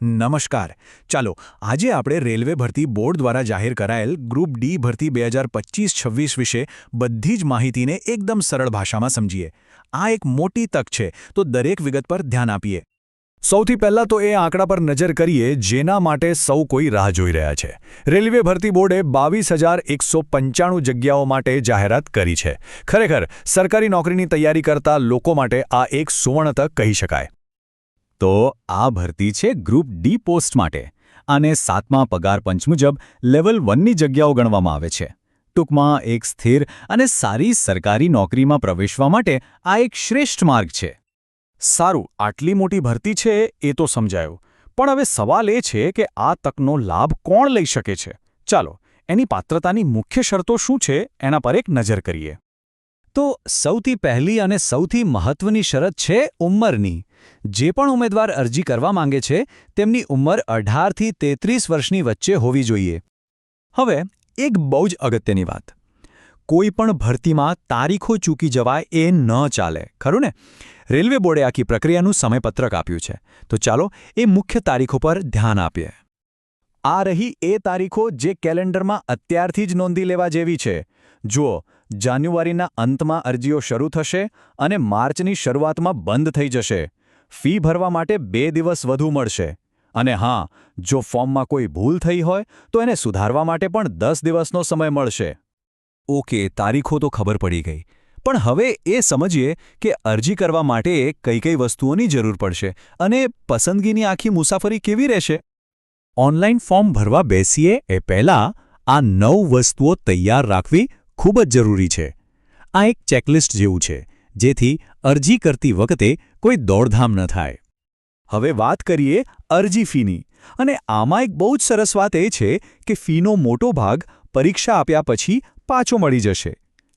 નમસ્કાર. ચાલો આજે આપણે રેલવે ભરતી બોર્ડ દ્વારા જાહેર કરાયેલ ગ્રુપ ડી ભરતી 2025-26 વિશે બધી જ માહિતીને એકદમ સરળ ભાષામાં સમજીએ. આ એક મોટી તક છે, તો દરેક વિગત પર ધ્યાન આપીએ. સૌથી પહેલાં તો એ આંકડા પર નજર કરીએ જેના માટે સૌ કોઈ રાહ જોઈ રહ્યા છે. રેલવે ભરતી બોર્ડે 22,195 જગ્યાઓ માટે જાહેરાત કરી છે. ખરેખર સરકારી નોકરીની તૈયારી કરતા લોકો માટે આ એક સુવર્ણ તક કહી શકાય. તો આ ભરતી છે ગ્રુપ ડી પોસ્ટ માટે. આને 7મા પગાર પંચ મુજબ લેવલ 1ની જગ્યાઓ ગણવામાં આવે છે. ટૂંકમાં એક સ્થિર અને સારી સરકારી નોકરીમાં પ્રવેશવા માટે આ એક શ્રેષ્ઠ માર્ગ છે. સારું, આટલી મોટી ભરતી છે એ તો સમજાયું, પણ હવે સવાલ એ છે કે આ તકનો લાભ કોણ લઈ શકે છે. ચાલો એની પાત્રતાની મુખ્ય શરતો શું છે એના પર એક નજર કરીએ. તો સૌથી પહેલી અને સૌથી મહત્વની શરત છે ઉંમરની. જે પણ ઉમેદવાર અરજી કરવા માંગે છે તેમની ઉંમર 18થી 33 વર્ષની વચ્ચે હોવી જોઈએ. હવે એક બહુ જ અગત્યની વાત. કોઈ પણ ભરતીમાં તારીખો ચૂકી જવાય એ ન ચાલે, ખરું ને? રેલવે બોર્ડે આખી પ્રક્રિયાનું સમયપત્રક આપ્યું છે, તો ચાલો એ મુખ્ય તારીખો પર ધ્યાન આપીએ. આ રહી એ તારીખો જે કેલેન્ડરમાં અત્યારથી જ નોંધી લેવા જેવી છે. જુઓ, જાન્યુઆરીના અંતમાં અરજીઓ શરૂ થશે અને માર્ચની શરૂઆતમાં બંધ થઈ જશે. ફી ભરવા માટે 2 દિવસ વધુ મળશે. અને હા, જો ફોર્મમાં કોઈ ભૂલ થઈ હોય તો એને સુધારવા માટે પણ 10 દિવસનો સમય મળશે. ઓકે, તારીખો તો ખબર પડી ગઈ. પણ હવે એ સમજીએ કે અરજી કરવા માટે કઈ કઈ વસ્તુઓની જરૂર પડશે અને પસંદગીની આખી મુસાફરી કેવી રહેશે. ઓનલાઈન ફોર્મ ભરવા બેસીએ એ પહેલાં આ 9 વસ્તુઓ તૈયાર રાખવી ખૂબ જ જરૂરી છે. આ એક ચેકલિસ્ટ જેવું છે, જેથી અરજી કરતી વખતે કોઈ દોડધામ ન થાય. હવે વાત કરીએ અરજી ફીની. અને આમાં એક બહુ જ સરસ વાત એ છે કે ફીનો મોટો ભાગ પરીક્ષા આપ્યા પછી પાછો મળી જશે.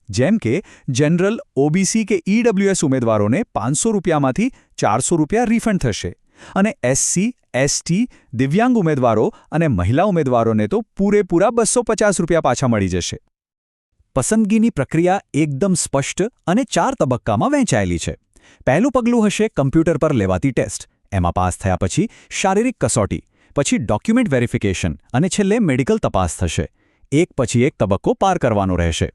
જેમ કે જનરલ, ઓબીસી કે ઈડબ્લ્યુએસ ઉમેદવારોને 500 રૂપિયામાંથી 400 રૂપિયા રિફંડ થશે. અને એસસી, એસટી, દિવ્યાંગ ઉમેદવારો અને મહિલા ઉમેદવારોને તો પૂરેપૂરા 250 રૂપિયા પાછા મળી જશે. પસંદગીની પ્રક્રિયા એકદમ સ્પષ્ટ અને 4 તબક્કામાં વહેંચાયેલી છે. પહેલું પગલું હશે કમ્પ્યુટર પર લેવાતી ટેસ્ટ. એમાં પાસ થયા પછી શારીરિક કસોટી, પછી ડોક્યુમેન્ટ વેરિફિકેશન અને છેલ્લે મેડિકલ તપાસ થશે. એક પછી એક તબક્કો પાર કરવાનો રહેશે.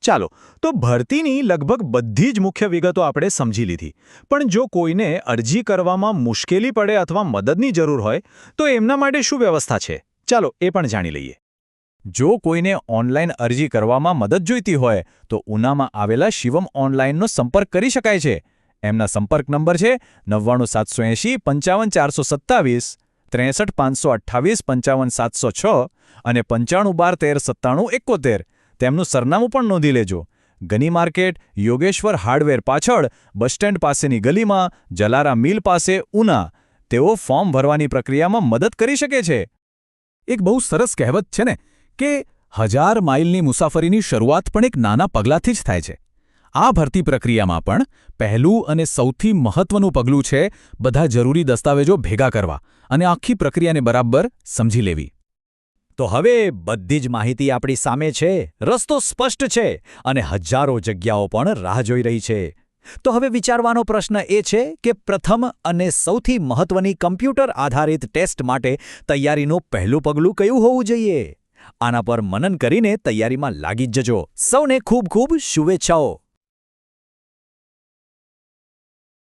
ચાલો, તો ભરતીની લગભગ બધી જ મુખ્ય વિગતો આપણે સમજી લીધી. પણ જો કોઈને અરજી કરવામાં મુશ્કેલી પડે અથવા મદદની જરૂર હોય તો એમના માટે શું વ્યવસ્થા છે? ચાલો એ પણ જાણી લઈએ. જો કોઈને ઓનલાઈન અરજી કરવામાં મદદ જોઈતી હોય તો ઉનામાં આવેલા શિવમ ઓનલાઈનનો સંપર્ક કરી શકાય છે. એમના સંપર્ક નંબર છે 99780 55427, 63528 55706 અને 9512139771. તેમનું સરનામું પણ નોંધી લેજો. ગની માર્કેટ, યોગેશ્વર હાર્ડવેર પાછળ, બસ સ્ટેન્ડ પાસેની ગલીમાં, જલારા મિલ પાસે, ઉના. તેઓ ફોર્મ ભરવાની પ્રક્રિયામાં મદદ કરી શકે છે. એક બહુ સરસ કહેવત છે ને કે 1000 માઇલની મુસાફરીની શરૂઆત પણ એક નાના પગલાંથી જ થાય છે. આ ભરતી પ્રક્રિયામાં પણ પહેલું અને સૌથી મહત્વનું પગલું છે બધા જરૂરી દસ્તાવેજો ભેગા કરવા અને આખી પ્રક્રિયાને બરાબર સમજી લેવી. તો હવે બધી જ માહિતી આપણી સામે છે, રસ્તો સ્પષ્ટ છે અને હજારો જગ્યાઓ પણ રાહ જોઈ રહી છે. તો હવે વિચારવાનો પ્રશ્ન એ છે કે પ્રથમ અને સૌથી મહત્વની કમ્પ્યુટર આધારિત ટેસ્ટ માટે તૈયારીનું પહેલું પગલું કયું હોવું જોઈએ? આના પર મનન કરીને તૈયારીમાં લાગી જ જજો. સૌને ખૂબ ખૂબ શુભેચ્છાઓ.